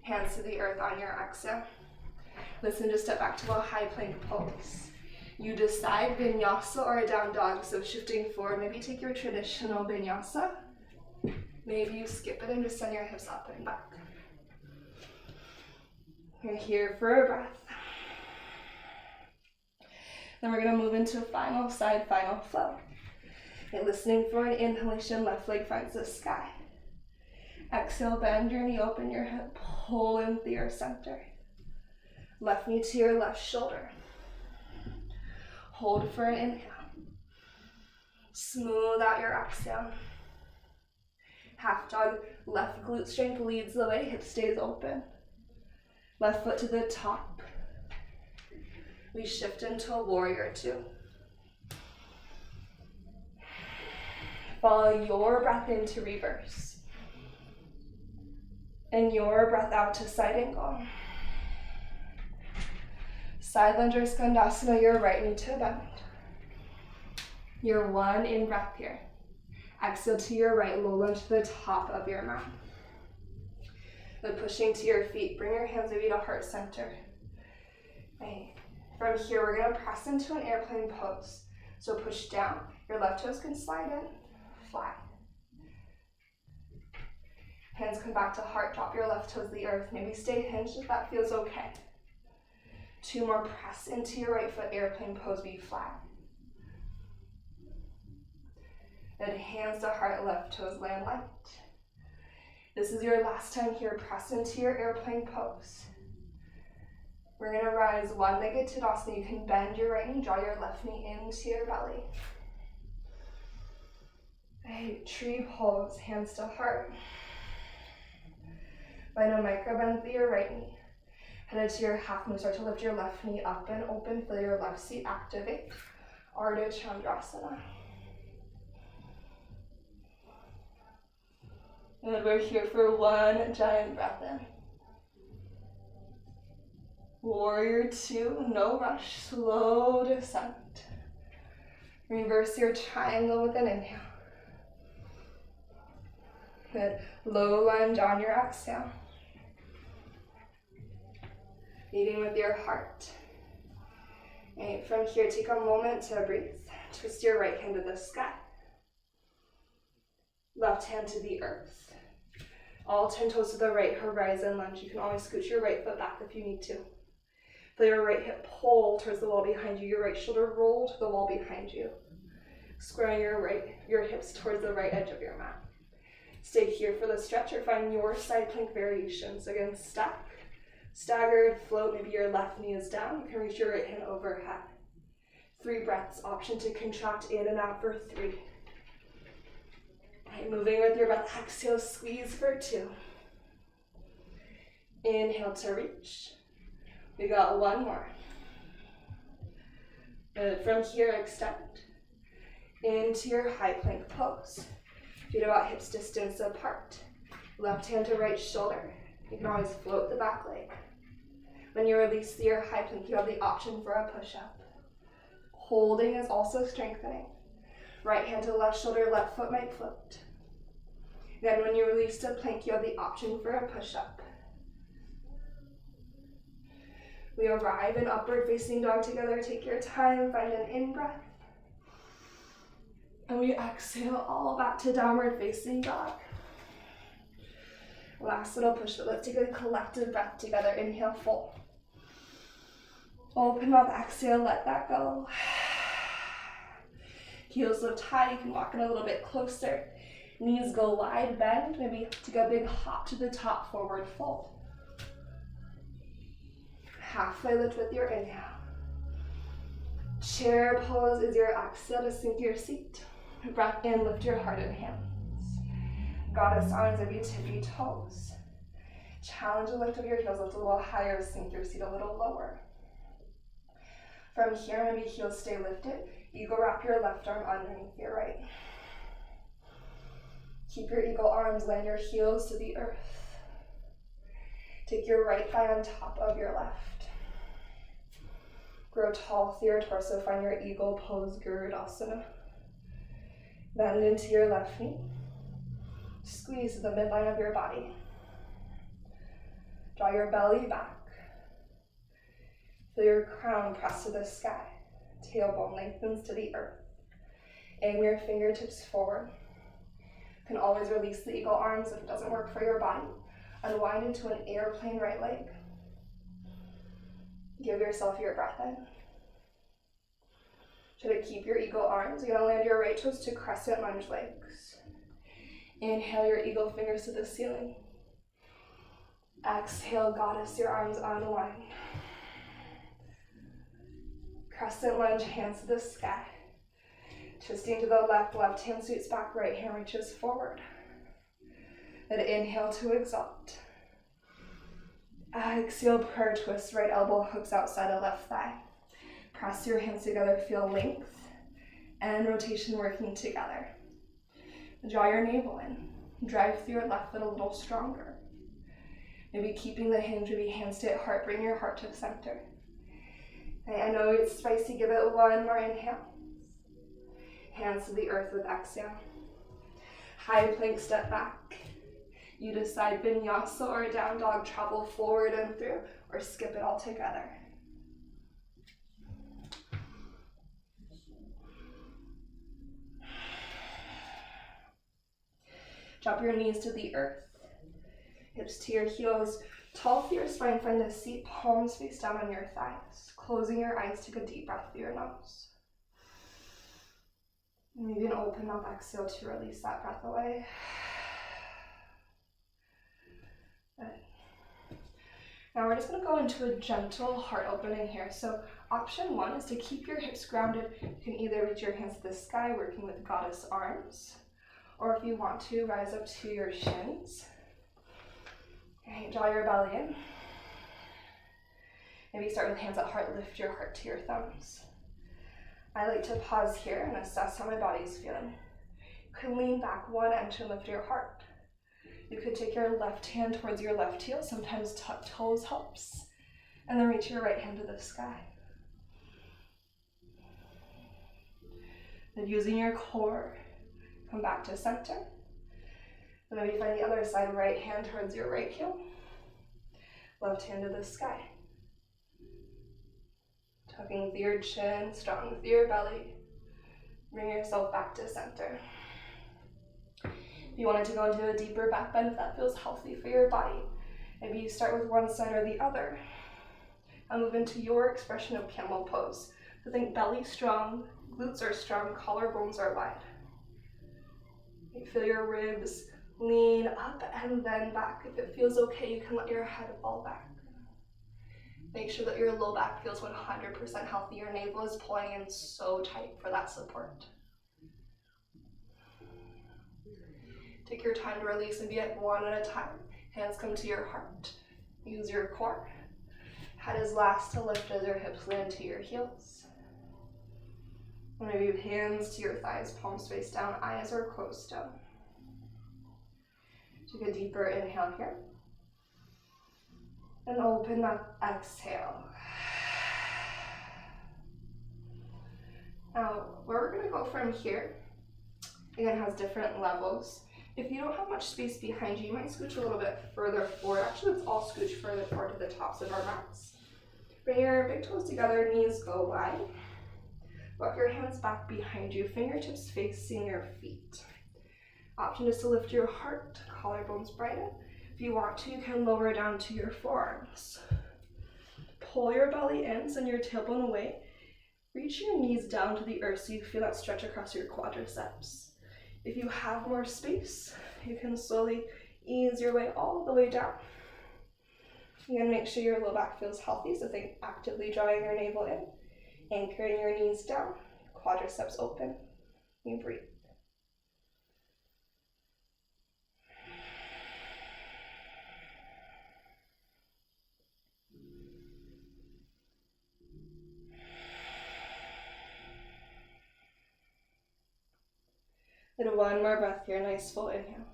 Hands to the earth on your exhale. Listen to step back to a high plank pose. You decide Vinyasa or a down dog, so shifting forward, maybe take your traditional Vinyasa. Maybe you skip it and just send your hips up and back. You're here for a breath. Then we're gonna move into final side, final flow. And listening for an inhalation, left leg finds the sky. Exhale, bend your knee, open your hip, pull into your center. Left knee to your left shoulder. Hold for an inhale. Smooth out your exhale. Half dog, left glute strength leads the way, hip stays open. Left foot to the top. We shift into a warrior two. Follow your breath into reverse. And your breath out to side angle. Side lunge or skandasana, your right knee to bend. Your one in breath here. Exhale to your right, low lunge to the top of your mat. Then pushing to your feet, bring your hands maybe to heart center. Right. From here, we're gonna press into an airplane pose. So push down, your left toes can slide in, fly. Hands come back to heart, drop your left toes to the earth. Maybe stay hinged if that feels okay. Two more, press into your right foot, airplane pose, be flat. Then hands to heart, left toes land light. This is your last time here, press into your airplane pose. We're gonna rise one-legged Tadasana. You can bend your right knee, draw your left knee into your belly. Right, tree pose, hands to heart. Find a micro bend through your right knee. Headed to your half moon, start to lift your left knee up and open, feel your left seat activate. Ardha Chandrasana. And we're here for one giant breath in. Warrior two, no rush, slow descent. Reverse your triangle with an inhale. Good, low lunge on your exhale. Leading with your heart. And from here, take a moment to breathe. Twist your right hand to the sky. Left hand to the earth. All 10 toes to the right, horizon lunge. You can always scoot your right foot back if you need to. Feel your right hip pull towards the wall behind you. Your right shoulder roll to the wall behind you. Squaring your hips towards the right edge of your mat. Stay here for the stretch or find your side plank variations. Again, stack. Staggered, float, maybe your left knee is down. You can reach your right hand overhead. 3 breaths, option to contract in and out for 3. Right, moving with your breath, exhale, squeeze for 2. Inhale to reach. We got one more. Good. From here, extend into your high plank pose. Feet about hips distance apart. Left hand to right shoulder. You can always float the back leg. When you release your high plank, you have the option for a push-up. Holding is also strengthening. Right hand to left shoulder, left foot might float. Then when you release the plank, you have the option for a push-up. We arrive in upward facing dog together. Take your time, find an in-breath. And we exhale all back to downward facing dog. Last little push, but let's take a collective breath together. Inhale, full. Open up, exhale, let that go. Heels lift high, you can walk in a little bit closer. Knees go wide, bend, maybe take a big hop to the top, forward fold. Halfway lift with your inhale. Chair pose is your exhale to sink your seat. Breath in, lift your heart and hands. Goddess arms of your tippy toes. Challenge the lift of your heels, lift a little higher, sink your seat a little lower. From here, maybe heels stay lifted. Eagle wrap your left arm underneath your right. Keep your eagle arms, land your heels to the earth. Take your right thigh on top of your left. Grow tall through your torso, find your eagle pose, Garudasana. Bend into your left knee. Squeeze the midline of your body. Draw your belly back. Feel your crown press to the sky. Tailbone lengthens to the earth. Aim your fingertips forward. You can always release the eagle arms if it doesn't work for your body. Unwind into an airplane right leg. Give yourself your breath in. Try to keep your eagle arms. You're gonna land your right toes to crescent lunge legs. Inhale your eagle fingers to the ceiling. Exhale, goddess, your arms unwind. Crescent lunge, hands to the sky. Twisting to the left, left hand sweeps back, right hand reaches forward. Then inhale to exalt. Exhale, prayer twist, right elbow hooks outside of left thigh. Press your hands together, feel length and rotation working together. Draw your navel in. Drive through your left foot a little stronger. Maybe keeping the hinge, maybe hands to heart, bring your heart to the center. Okay, I know it's spicy, give it one more inhale. Hands to the earth with exhale. High plank, step back. You decide Vinyasa or down dog, travel forward and through, or skip it all together. Drop your knees to the earth. Hips to your heels. Tall through your spine, find the seat, palms face down on your thighs. Closing your eyes, take a deep breath through your nose. Maybe an open mouth exhale to release that breath away. Good. Now we're just going to go into a gentle heart opening here. So option one is to keep your hips grounded. You can either reach your hands to the sky, working with goddess arms, or if you want to, rise up to your shins. Okay, draw your belly in. Maybe start with hands at heart, lift your heart to your thumbs. I like to pause here and assess how my body's feeling. You can lean back one inch and lift your heart. You could take your left hand towards your left heel, sometimes tuck toes helps, and then reach your right hand to the sky. Then using your core, come back to center. And maybe find the other side, right hand towards your right heel, left hand to the sky. Tucking through your chin, strong through your belly. Bring yourself back to center. If you wanted to go into a deeper back bend, if that feels healthy for your body, maybe you start with one side or the other. And move into your expression of camel pose. So think belly strong, glutes are strong, collarbones are wide. You feel your ribs lean up and then back. If it feels okay, you can let your head fall back. Make sure that your low back feels 100% healthy. Your navel is pulling in so tight for that support. Take your time to release and be at one at a time. Hands come to your heart. Use your core. Head is last to lift as your hips land to your heels. Maybe hands to your thighs, palms face down, eyes are closed still. Take a deeper inhale here. And open up, exhale. Now, where we're gonna go from here, again, has different levels. If you don't have much space behind you, you might scooch a little bit further forward. Actually, let's all scooch further forward to the tops of our mats. Bring your big toes together, knees go wide. Walk your hands back behind you, fingertips facing your feet. Option is to lift your heart, collarbones brighten. If you want to, you can lower down to your forearms. Pull your belly in, send your tailbone away. Reach your knees down to the earth so you feel that stretch across your quadriceps. If you have more space, you can slowly ease your way all the way down. Again, make sure your low back feels healthy, so think actively drawing your navel in, anchoring your knees down, quadriceps open. You breathe. And one more breath here, nice full inhale.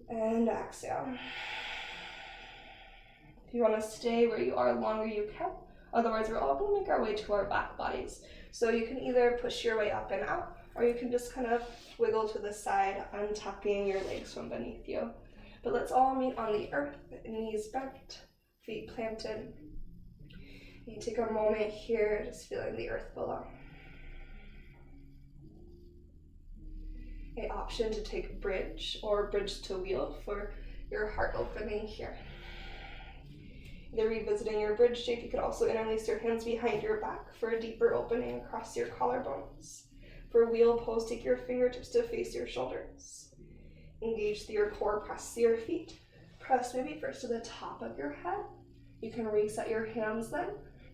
And exhale. If you want to stay where you are longer, you can. Otherwise, we're all going to make our way to our back bodies. So you can either push your way up and out, or you can just kind of wiggle to the side, untucking your legs from beneath you. But let's all meet on the earth, knees bent, feet planted. You take a moment here, just feeling the earth below. An option to take bridge or bridge to wheel for your heart opening here. Either revisiting your bridge shape, you could also interlace your hands behind your back for a deeper opening across your collarbones. For wheel pose, take your fingertips to face your shoulders. Engage through your core, press through your feet. Press maybe first to the top of your head. You can reset your hands then,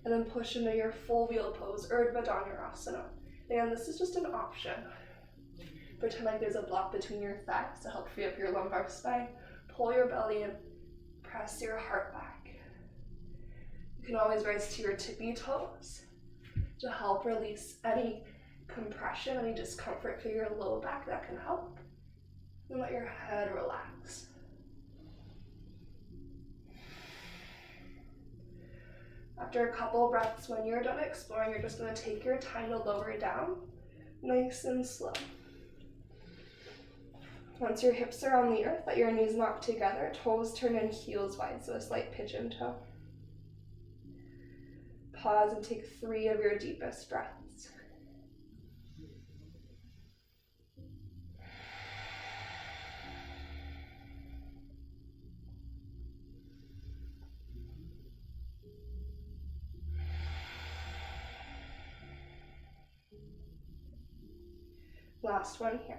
and then push into your full wheel pose, Urdhva Dhanurasana. And this is just an option. Pretend like there's a block between your thighs to help free up your lumbar spine. Pull your belly in, press your heart back. You can always rise to your tippy toes to help release any compression, any discomfort for your low back that can help. And let your head relax. After a couple breaths, when you're done exploring, you're just going to take your time to lower down, nice and slow. Once your hips are on the earth, let your knees knock together, toes turn in heels wide, so a slight pigeon toe. Pause and take 3 of your deepest breaths. Last one here.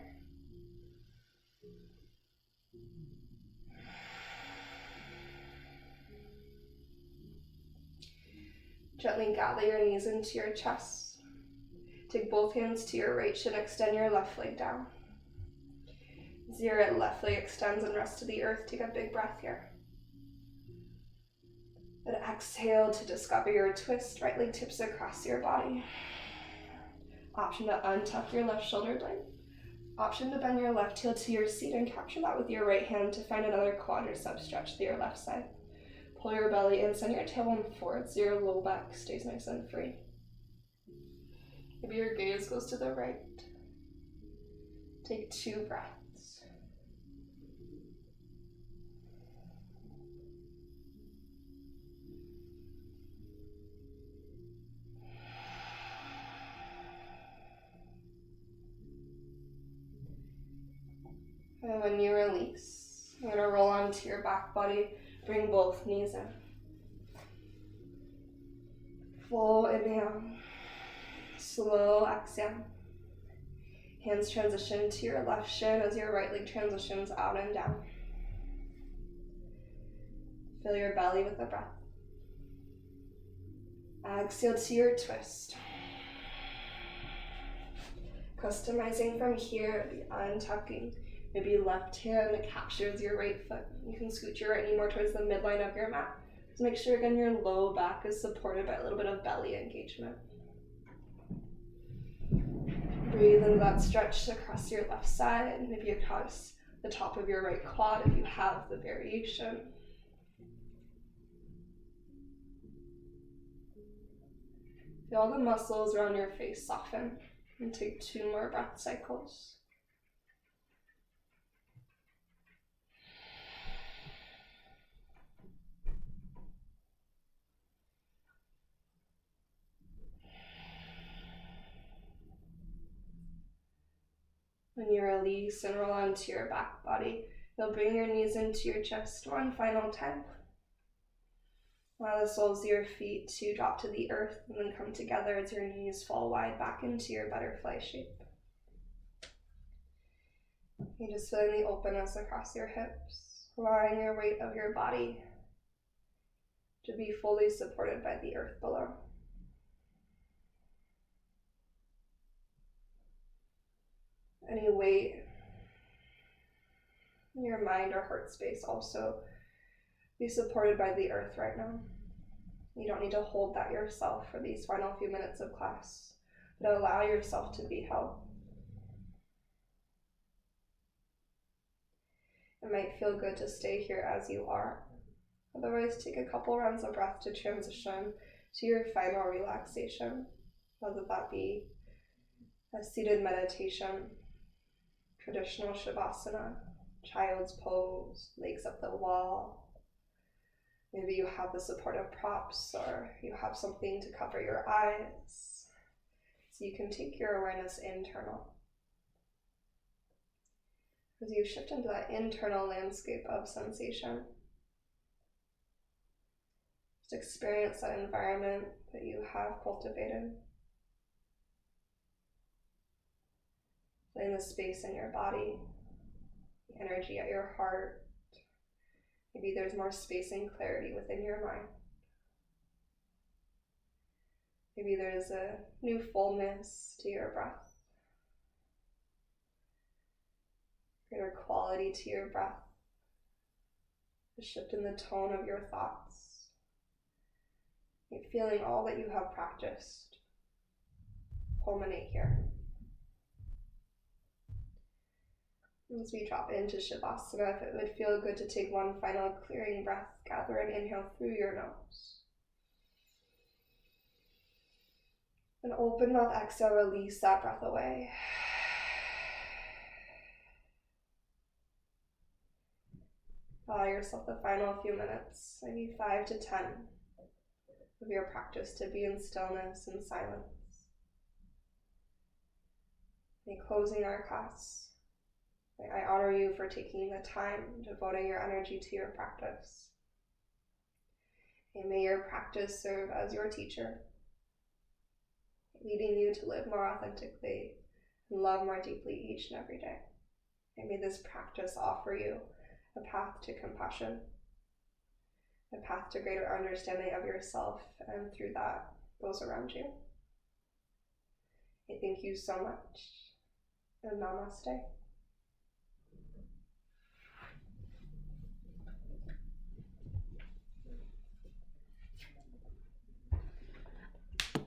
Gently gather your knees into your chest. Take both hands to your right shin, extend your left leg down. As your left leg extends and rests to the earth, take a big breath here. And exhale to discover your twist, right leg tips across your body. Option to untuck your left shoulder blade. Option to bend your left heel to your seat and capture that with your right hand to find another quadricep stretch to your left side. Pull your belly in, send your tailbone forward so your low back stays nice and free. Maybe your gaze goes to the right. Take 2 breaths. And when you release, you're going to roll onto your back body, bring both knees in. Full inhale, slow exhale. Hands transition to your left shin as your right leg transitions out and down. Fill your belly with a breath. Exhale to your twist. Customizing from here, the untucking. Maybe left hand captures your right foot. You can scoot your right knee more towards the midline of your mat. So make sure again your low back is supported by a little bit of belly engagement. Breathe into that stretch across your left side, maybe across the top of your right quad if you have the variation. Feel the muscles around your face soften and take 2 more breath cycles. When you release and roll onto your back body, you'll bring your knees into your chest one final time. Allow the soles of your feet to drop to the earth and then come together as your knees fall wide back into your butterfly shape. You're just feeling the openness across your hips, allowing your weight of your body to be fully supported by the earth below. Any weight in your mind or heart space also be supported by the earth right now. You don't need to hold that yourself for these final few minutes of class, but allow yourself to be held. It might feel good to stay here as you are. Otherwise, take a couple rounds of breath to transition to your final relaxation. whether that be a seated meditation, traditional Shavasana, child's pose, legs up the wall. Maybe you have the supportive props, or you have something to cover your eyes. So you can take your awareness internal. As you shift into that internal landscape of sensation, just experience that environment that you have cultivated. Feeling the space in your body, the energy at your heart. Maybe there's more space and clarity within your mind. Maybe there's a new fullness to your breath. Greater quality to your breath. A shift in the tone of your thoughts. You're feeling all that you have practiced culminate here. As we drop into Shavasana, if it would feel good to take one final clearing breath, gather and inhale through your nose. And open mouth, exhale, release that breath away. Allow yourself the final few minutes, maybe 5 to 10, of your practice to be in stillness and silence. And closing our class, I honor you for taking the time, devoting your energy to your practice. And may your practice serve as your teacher, leading you to live more authentically and love more deeply each and every day. And may this practice offer you a path to compassion, a path to greater understanding of yourself, and through that, those around you. I thank you so much, and namaste.